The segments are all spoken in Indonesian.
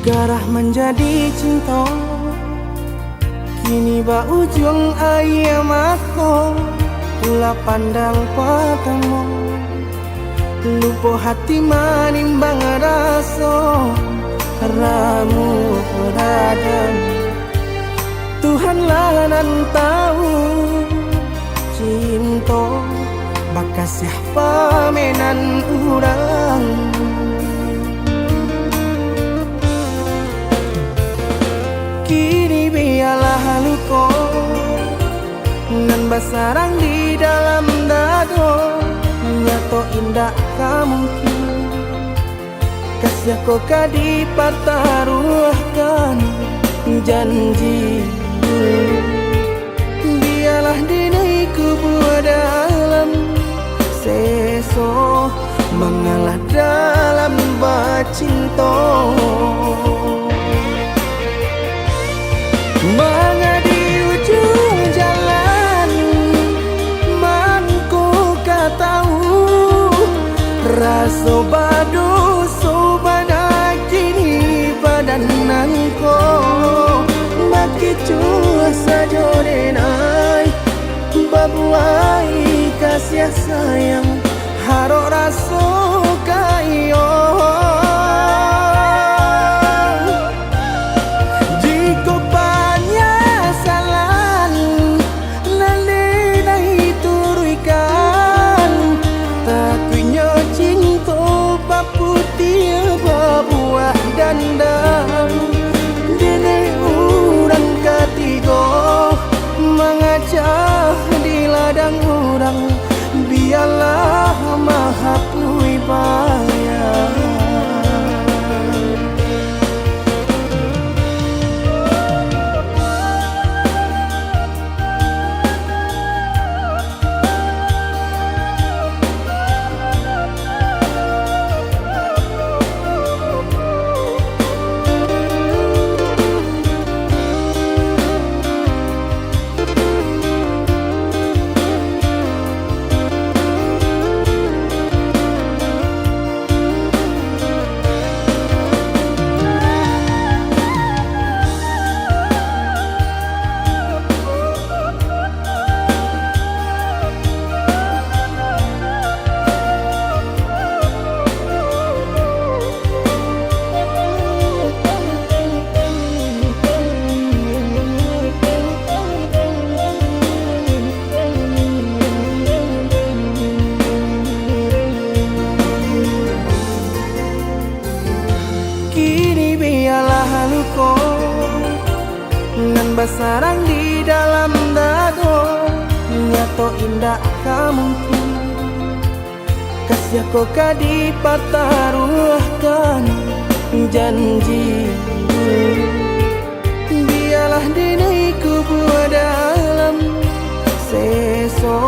Garah menjadi cinta, kini ba ujung ayam aku. Ula pandang patamu, lupa hati manimbang rasa. Ramu beradam, Tuhanlah nan tahu. Cinta bakas siapa menan urang. Kini biarlah luka nan basarang di dalam dado. Nyato indah kamungkin kasih ko kadi pataruhkan janji dulu. Biarlah dinai kubur dalam seso mengalah dalam bacinta. Mengadi ujung jalan manku katahu rasa badu sobana kini badananku maki cua saja denai babuai kasih sayang harok rasa kayo. Dene urang ketiga mengacah di ladang urang. Biarlah maha bayar. Kini biarlah luka nan basarang di dalam dado. Nyato indah kamungkin kasih ko kadi pataruhkan janji dulu. Biarlah dinai kubur dalam seso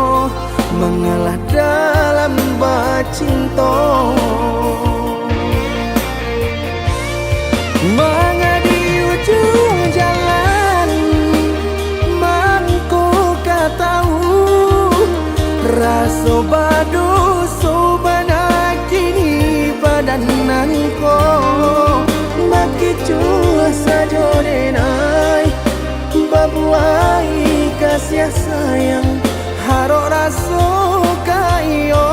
mengalah dalam bacinta. Mengadi ujung jalan mangku katahu rasa badu sobana kini badananku maki cua saja denai babuai kasih sayang harok rasa kayo.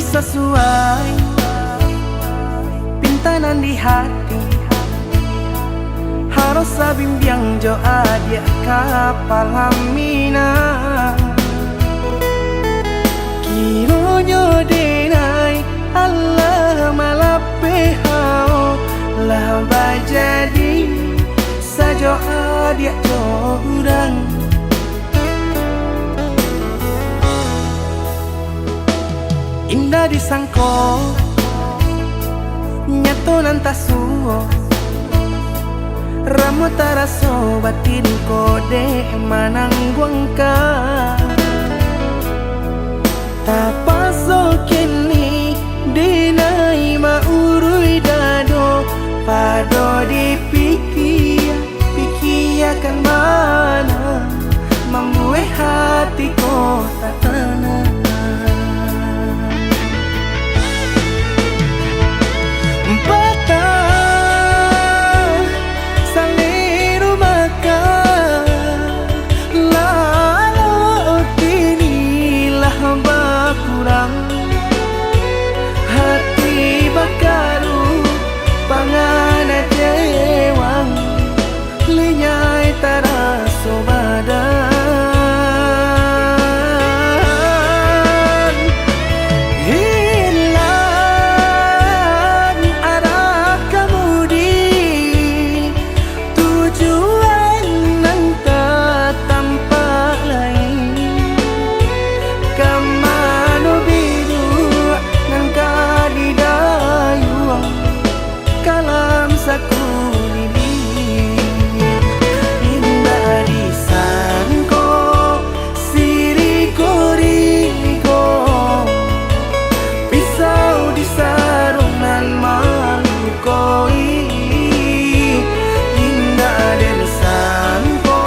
sesuai pintanan di hati, harus sabimbiang jo adia kapal hamina. Kironyo denai Allah malape hao lah bajadi sajo adia jo urang. Indah disangko nyato nantasuo ramu taraso batin kode manangguangka tapaso kini dinai maurui dado pado dipikiakan mana membuat hatiku tak tenang. Hati bakaru pangana jewang linyai taraso badan hilang arah kemudi tujuan nang tak tampak lain kamano biru nang kadidayuang kalam saku lilir indah disangko siriko-riko pisau di sarungan malukoi indah disangko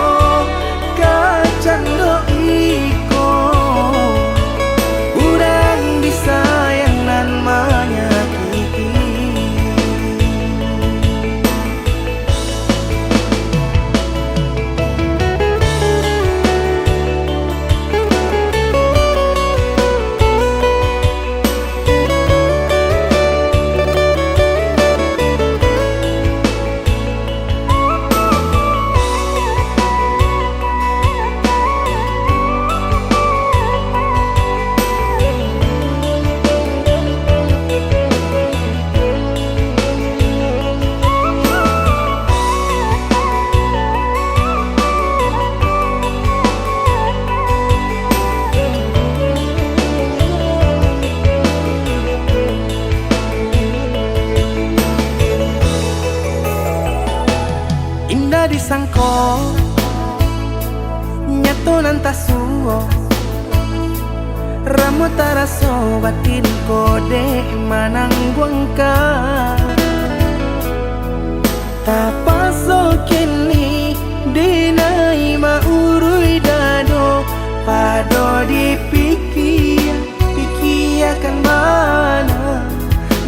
kacang doiko urang disayang nan menyakiti. Indah disangko nyato nantasuo ramu taraso batin kode manangguangka tapaso kini dinai maurui dado pado dipikiakan mana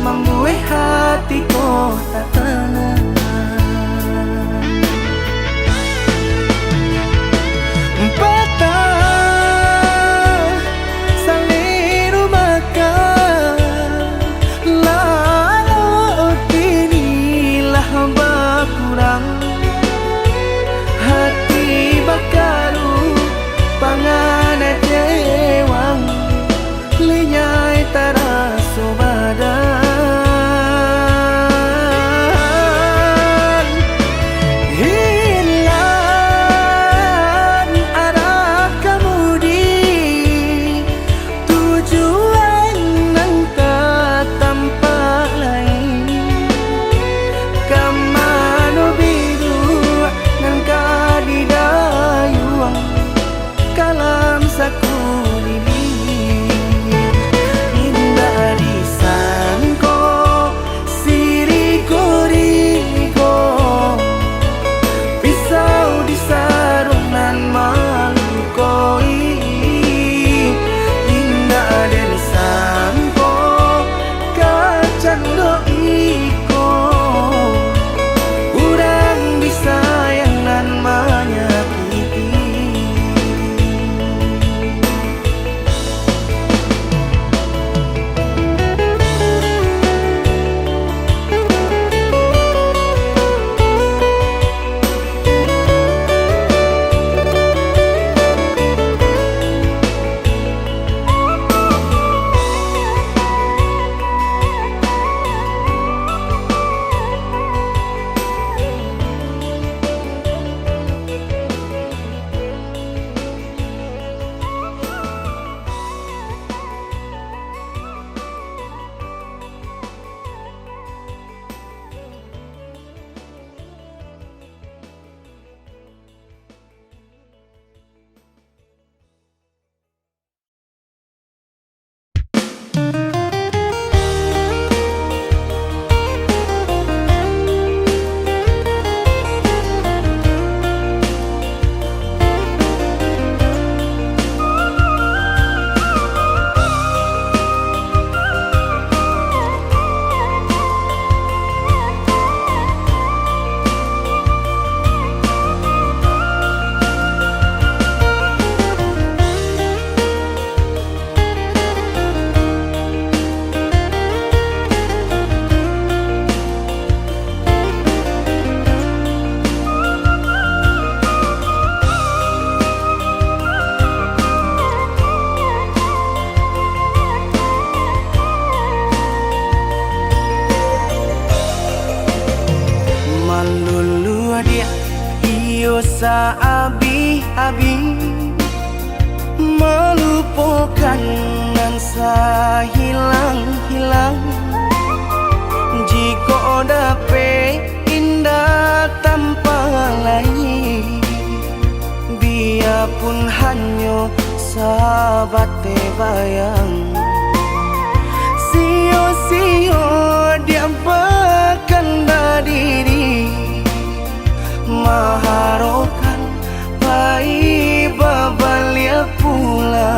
membuat hatiku tak tenang. Hati bakaru pangana jewang akan nansa hilang-hilang jika dapat indah tanpa lain. Biarpun hanya sahabat bayang, sio-sio dia bahkan diri maharokan pai babalia pula.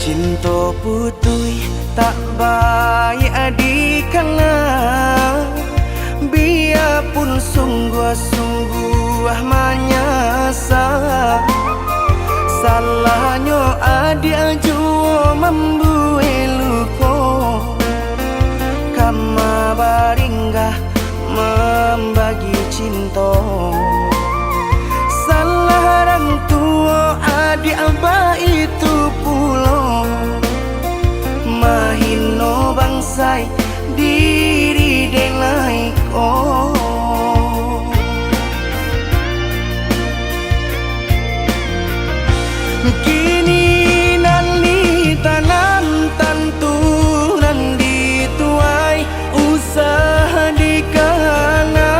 Cinta putui tak baik adikana, biarpun sungguh-sungguh menyasa. Salahnya adik jua membuat luka, kama baringgah membagi cinta. Salah orang tua adik abah itu pulau, mahino bangsai diri denai ko. Kini nali tanam tantu nan dituai, usaha dikana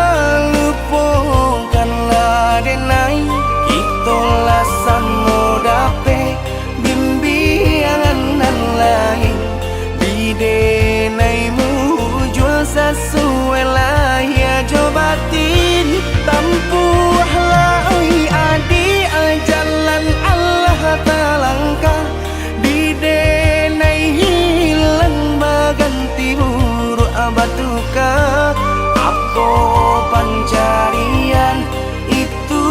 lupakanlah denai. Itolah samo dape bimbingan nan lain, bidenaimu jual sesuai lah ya jobatin. Tampuhlah oi adi jalan Allah talangkah, bidenai hilang baganti buruk abatuka. Aku pencarian itu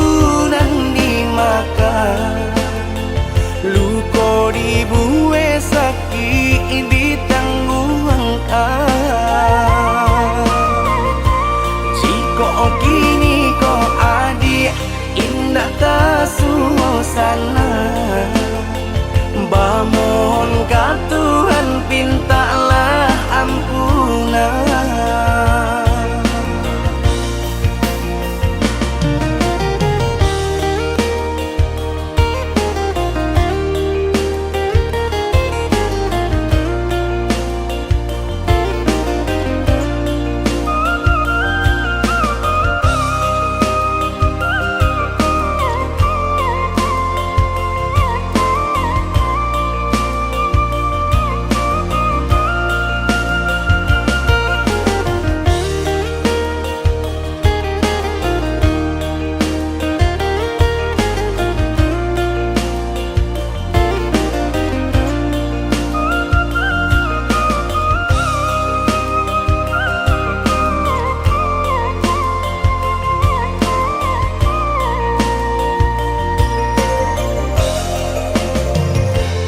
dan dimakan, luko dibuat sakit ditangguhkan. Jika kini kau adik indah tak suasana, bamohon ka Tuhan pintalah ampunan.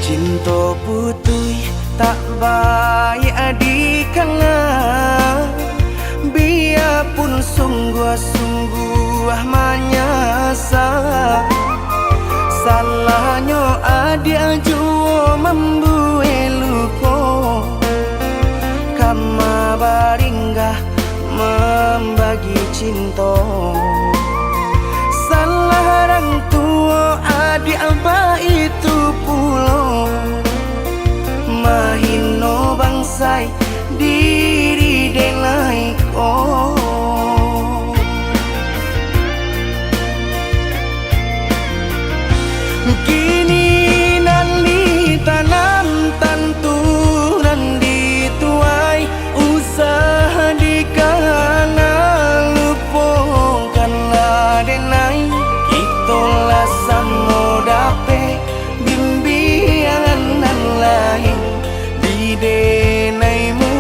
Cinta putui tak baik adikana, biarpun sungguh-sungguh menyasa. Salahnya adik jua membuat luka, kama baringgah membagi cinta. Salah orang tua adik abah itu pulau, mahino bangsai diri denai ko. Kini nali tanam tantu nan dituai, usaha dikana lupakanlah denai. Itolah samo dape bimbingan nan lain, bidenaimu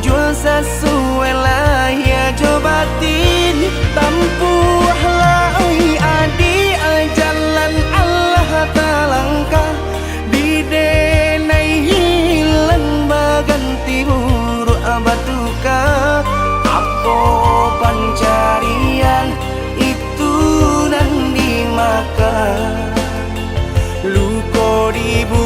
jual sesuai lah ya jobatin. Tampuhlah oi adi jalan Allah talangkah, bidenai hilang baganti buruk abatuka. Aku pencarian itu dan dimakan, luko dibuat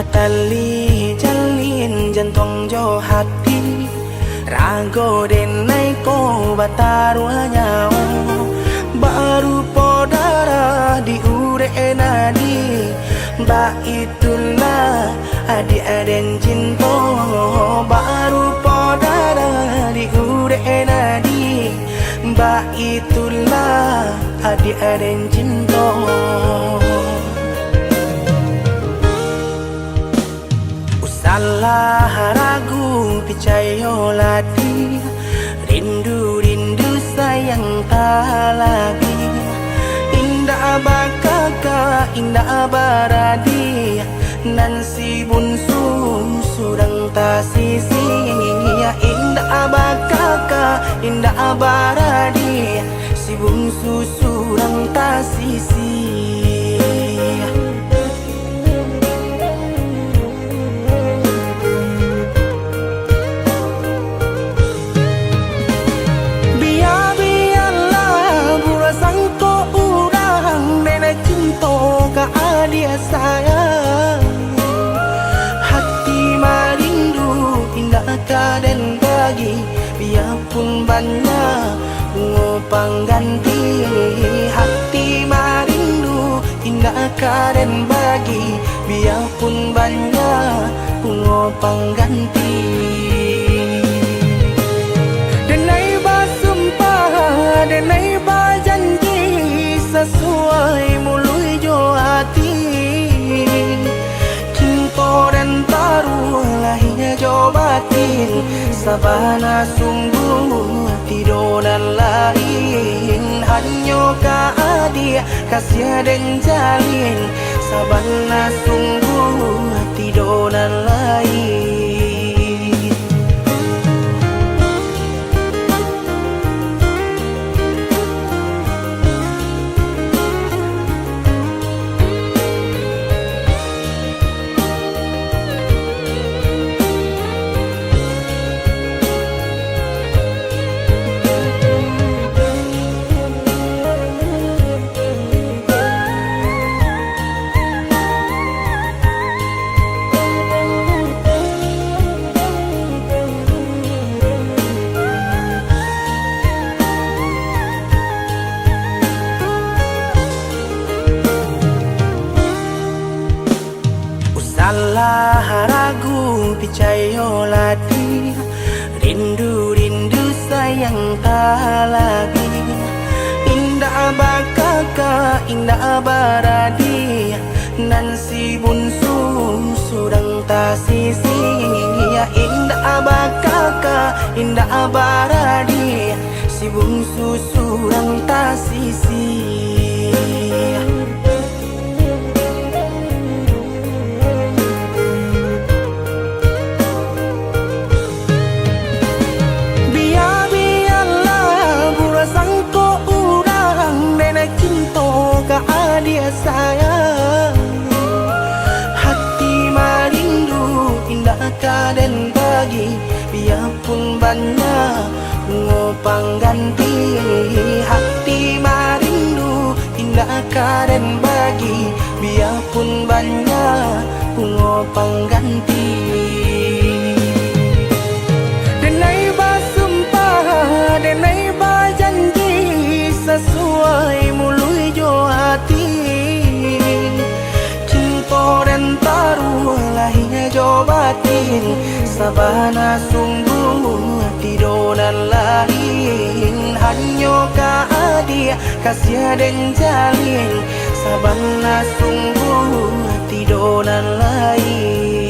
Batali jalin jantung jo hati Rago denai ko bataruanya Baru podara di ure nadi Ba itulah adik-adik cinta Baru podara di ure nadi Ba itulah adik-adik cinta Salah ragu picayo lati Rindu-rindu sayang tak lagi Indah bakaka, indah baradi Nan si bunsu surang tak sisi Indah bakaka, indah baradi Si bunsu surang tak sisi Dia sayang hati merindu indah dan bagi biarpun banyak ngopang ganti hati merindu indah dan bagi biarpun banyak ngopang ganti denai basumpah denai bajanji sesuai mului jo hati cinta dan taruh lahirnya jo batin sabana sungguh tidur dan lain hanya dia kasih dan jalin sabana sungguh tidur dan lain Salah ragu picayo lati Rindu-rindu sayang tak lagi Indah bakaka, indah baradi Nan si bunsu surang tak sisi Indah bakaka, indah baradi Si bunsu surang tak sisi dia sayang hati merindu indah dan bagi biarpun banyak ngopang ganti hati merindu indah dan bagi biarpun banyak ngopang ganti denai basumpah denai bajanji sesuai mului jo hati cinta dan taruh lahirnya jo batin sabana sungguh tidur dan lain hanya dia kasih dan jalin sabana sungguh tidur dan lain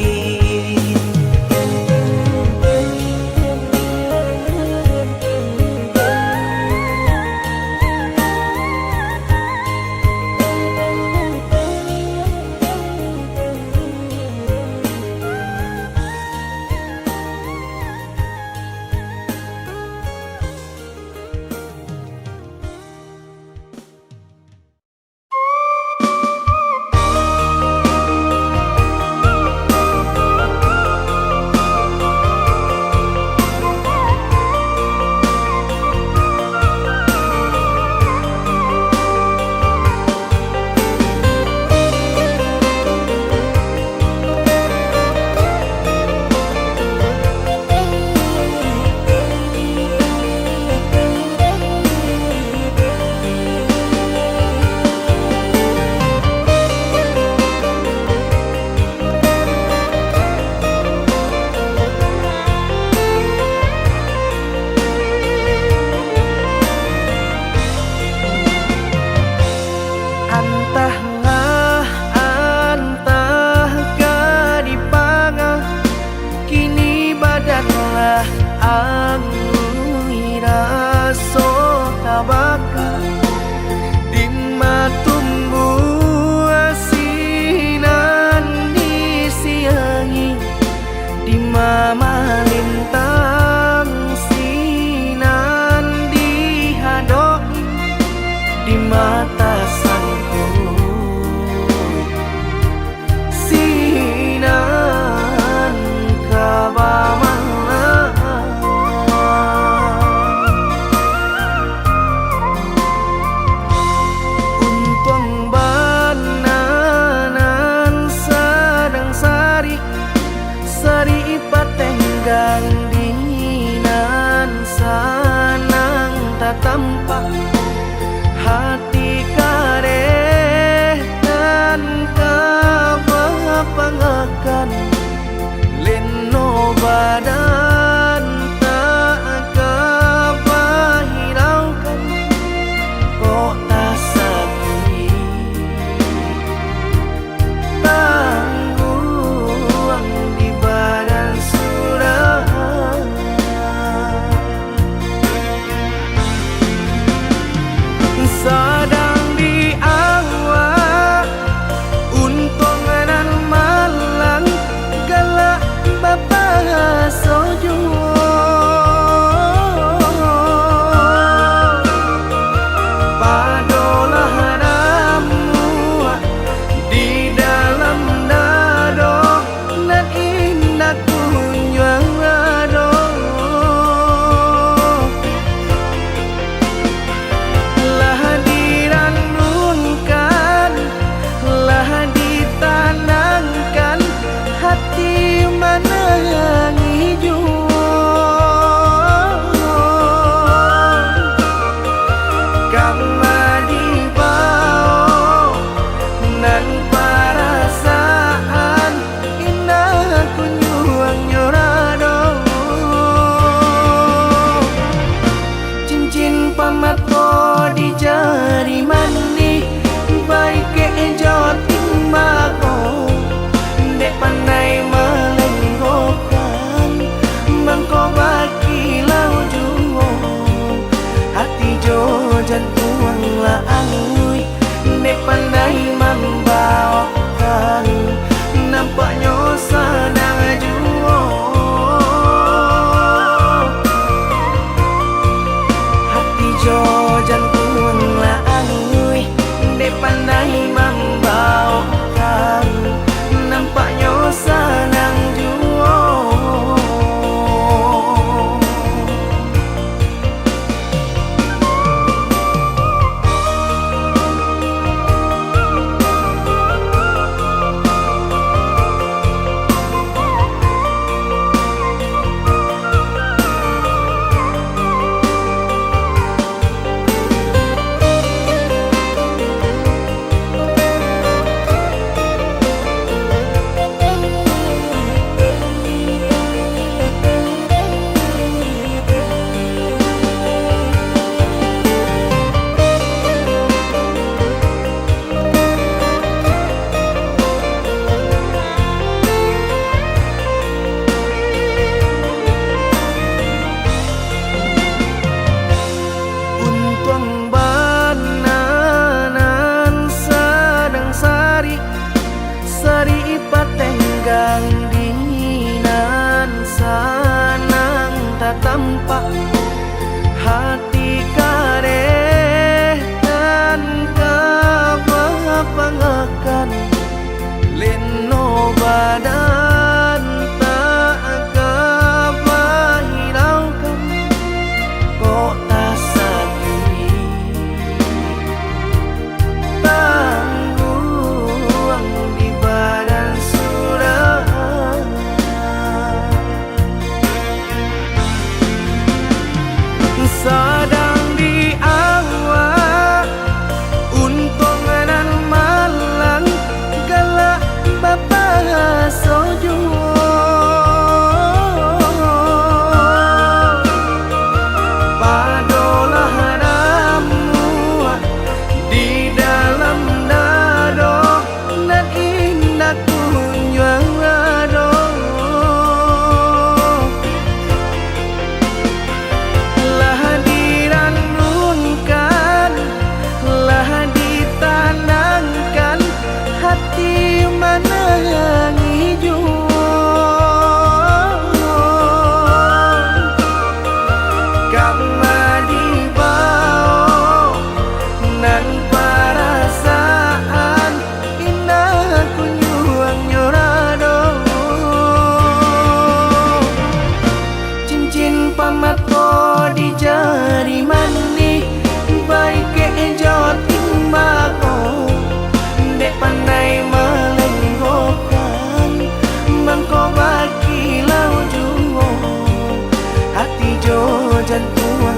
baka di matumbuh asinan di siangi di mama lintang sinan di hadoi di mata sangku sinan kabamala untung bananan sedang sari sari patenggang dinginan sanang tak tampak hati kareh dan kapangakan leno badan tak kapahiraukan kok tak sakit tangguang di badan surah sedang di awak untungan malang galak bapa sojo padolah ramu di dalam dado nan indah kunjung ado lah diranunkan lah ditanangkan hati mana yang hijau kama dibao nan perasaan indah kunjung nyorado cincin pamato di jari mani baik ke joting mako dek pandai melenggokan mangko baki lau juo hati jo jantung la angui dek pandai membawakan nampaknya sedang juo hati jo jantung la angui dek pandai membawakan nampaknya senang juo sari patenggang dinginan sanang tak tampak hati kareh dan kapangakan leno badan tak kapahiraukan kok tak sakit tangguang di badan surah sedang di awak untungan malang galak bapa sojo padolah ramu di dalam dado nan indah kunjung ado lah diranunkan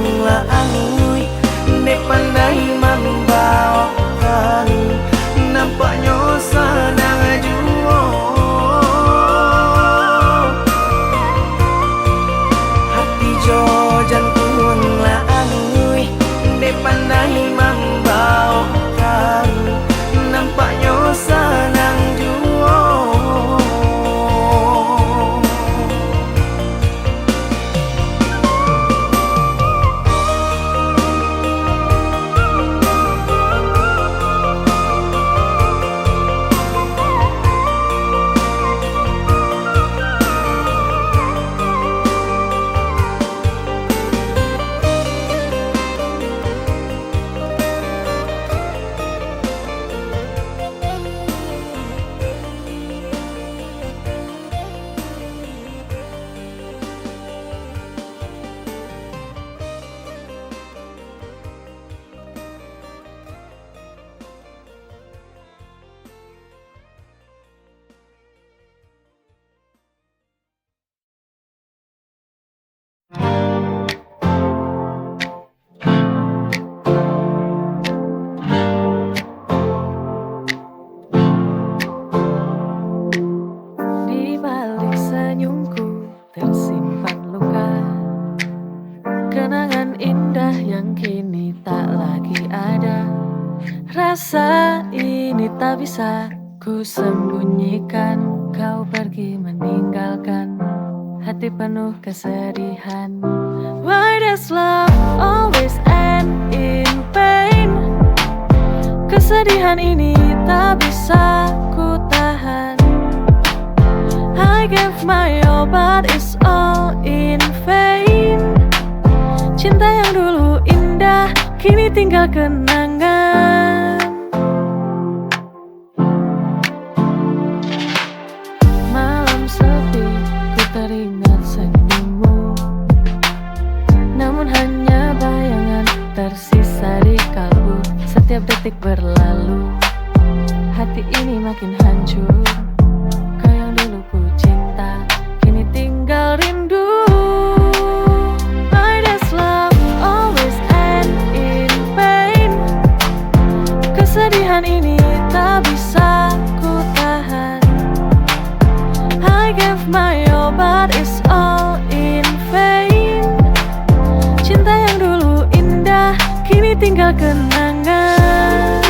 laangui ne pandai membawakan nampaknya senang juo hati jojan pun laangui ne pandai membawakan nampaknya senang juo. Di balik senyumku tersimpan luka, kenangan indah yang kini tak lagi ada. Rasa ini tak bisa ku sembunyikan, kau pergi meninggalkan hati penuh kesedihan. Why does love always end in pain? Kesedihan ini tak bisa ku tahan. I gave my all but it's all in vain. Cinta yang dulu indah kini tinggal kenangan. Malam sepi ku teringat senyummu, namun hanya bayangan tersisa di kalbu. Setiap detik berlalu, hati ini makin hancur. Kau yang dulu ku cinta kini tinggal rindu. Why does love always end in pain? Kesedihan ini tak bisa ku tahan. I gave my all but it's all in vain. Cinta yang dulu indah kini tinggal kenangan.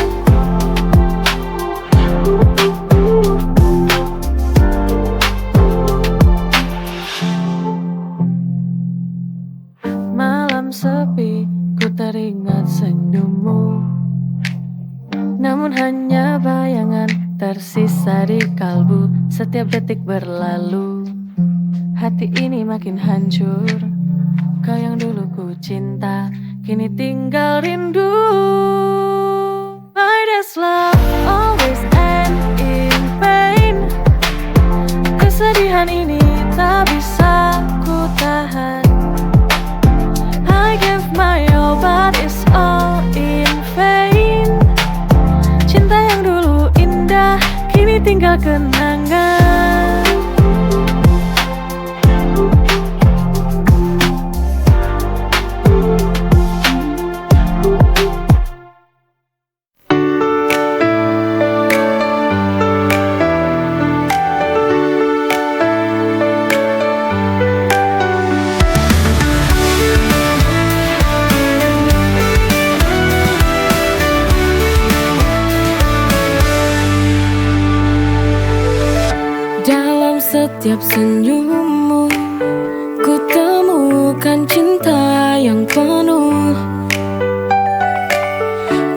Malam sepi ku teringat senyummu, namun hanya bayangan tersisa di kalbu. Setiap detik berlalu, hati ini makin hancur. Kau yang dulu ku cinta kini tinggal rindu. Why does love always end in pain? Kesedihan ini tak bisa ku tahan. I gave my all but it's all in vain. Cinta yang dulu indah kini tinggal kenangan. Dalam setiap senyummu ku temukan cinta yang penuh.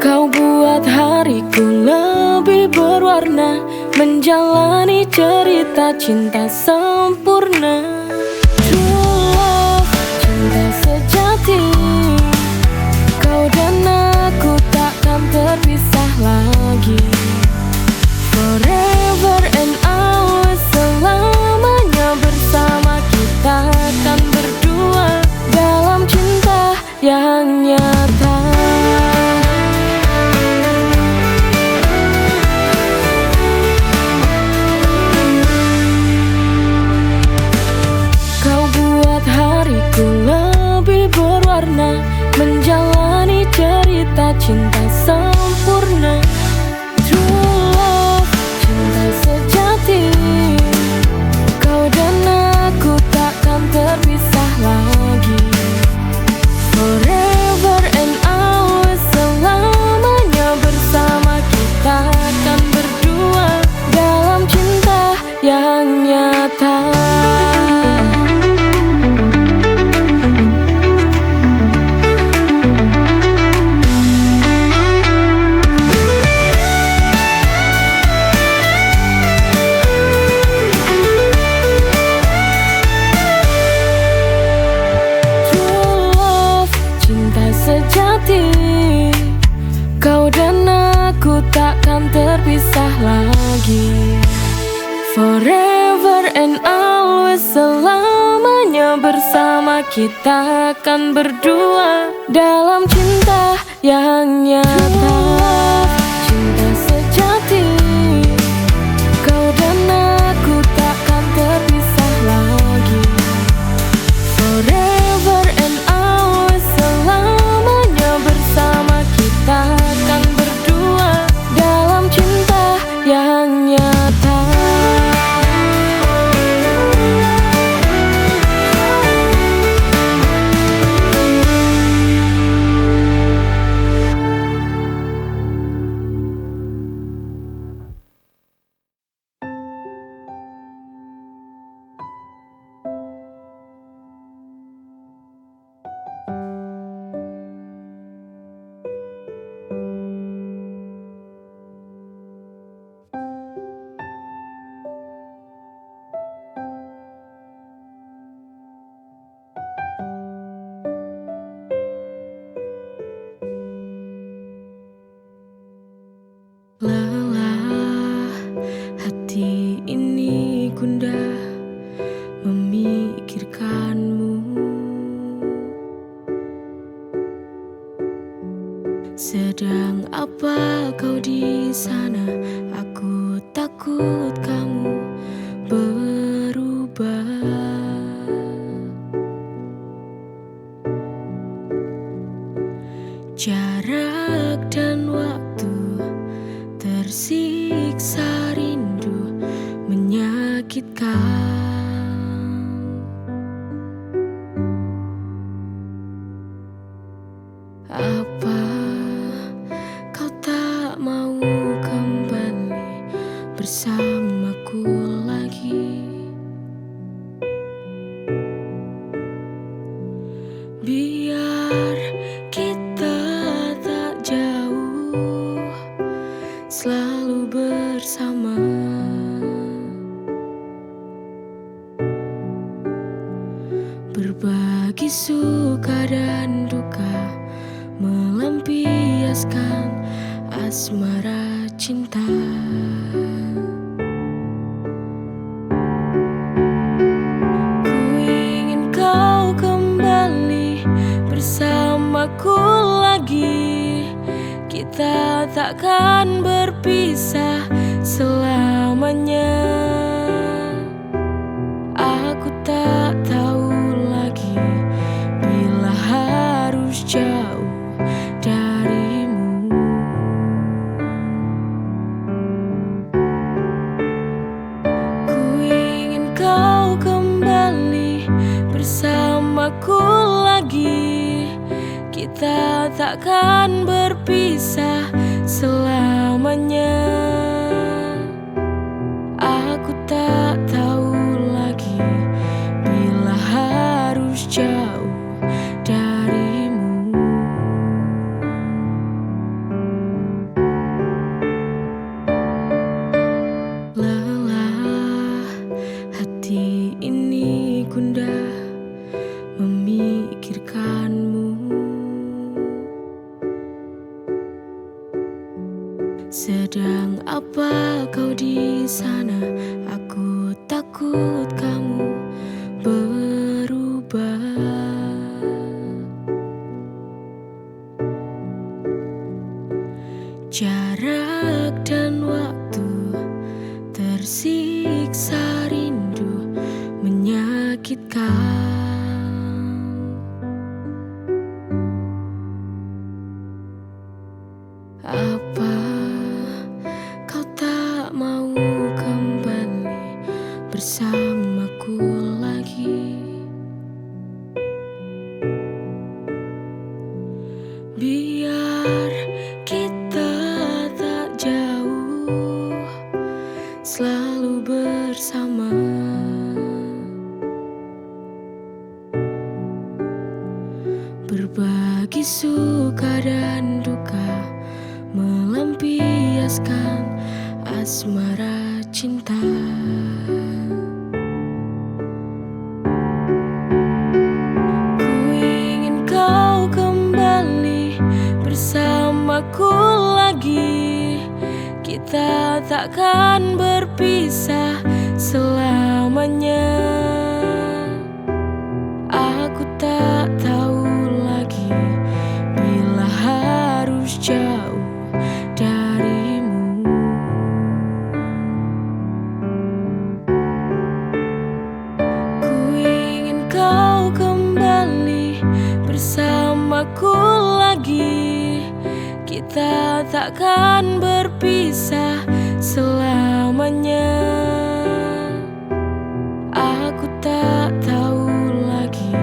Kau buat hariku lebih berwarna, menjalani cerita cinta sempurna. True love, cinta sejati. Kau dan aku takkan terpisah lagi. Forever and always, selamanya bersama kita akan berdua dalam cinta yang nyata. Kau buat hariku lebih berwarna, cinta sempurna. True love, cinta sejati. Kau dan aku takkan terpisah lagi. Forever and always, selamanya bersama kita akan berdua dalam cinta yang nyata. Sejati, kau dan aku takkan terpisah lagi. Forever and always, selamanya bersama kita akan berdua dalam cinta yang nyata. Cinta sejati, kau dan aku takkan terpisah lagi. Forever and always, selamanya bersama kita akan berdua dalam cinta yang nyata. Lelah hati ini gundah memikirkanmu. Sedang apa kau di sana? Aku takut kamu berubah. Jarak dan waktu, tersiksa rindu menyakitkan. Apa kau tak mau kembali bersamaku lagi? Biar kita tak jauh, selalu bersama. Berbagi suka dan duka, melampiaskan asmara cinta. Ku ingin kau kembali bersamaku lagi. Kita takkan berpisah selamanya. Aku tak tahu lagi bila harus jauh darimu. Ku ingin kau kembali bersamaku lagi. Kita takkan berpisah selamanya. Aku tak tahu lagi bila harus jauh darimu. Lelah hati ini gundah memikirkanmu. Sedang apa kau di sana? Aku takut kamu berubah. Jarak dan waktu, tersiksa rindu menyakitkan. Biar kita tak jauh, selalu bersama. Berbagi suka dan duka, melampiaskan asmara cinta. Ku ingin kau kembali bersamaku lagi. Kita takkan berpisah selamanya. Aku tak tahu lagi bila harus jauh darimu. Ku ingin kau kembali bersamaku lagi. Kita takkan berpisah selamanya. Aku tak tahu lagi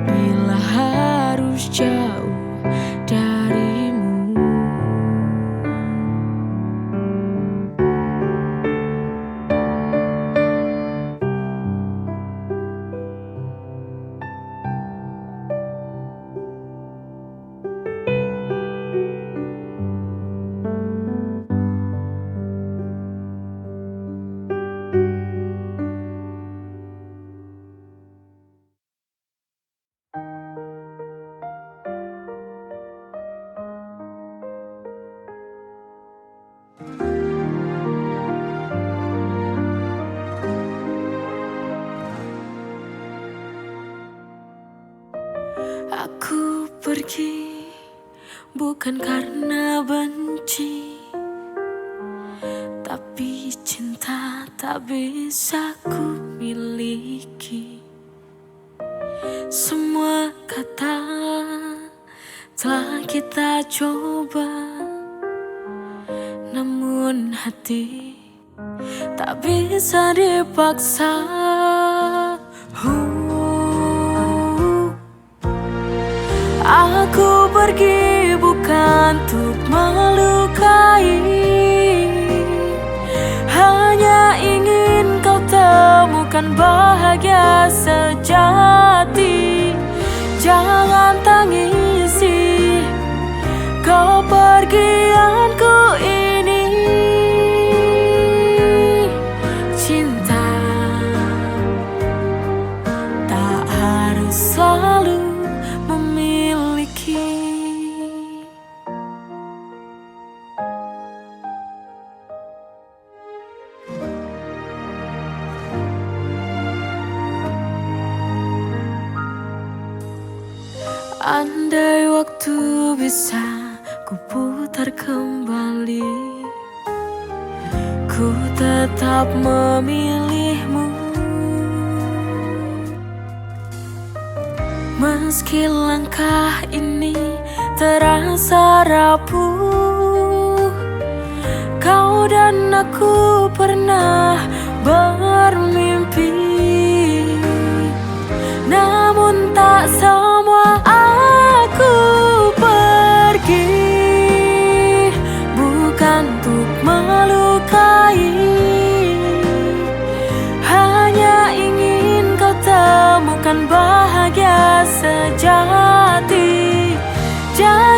bila harus jauh darimu. Aku pergi bukan karena benci, tapi cinta tak bisa ku miliki. Semua kata telah kita coba, namun hati tak bisa dipaksa. Aku pergi bukan untuk melukai, hanya ingin kau temukan bahagia sejati. Jangan tangisi kepergianku ini. Cinta tak harus selalu memiliki. Andai waktu bisa ku putar kembali, ku tetap memilihmu. Meski langkah ini terasa rapuh, kau dan aku pernah bermimpi. Namun tak semua aku pergi bukan untuk melukai, hanya ingin kau temukan bahagia sejati. Jangan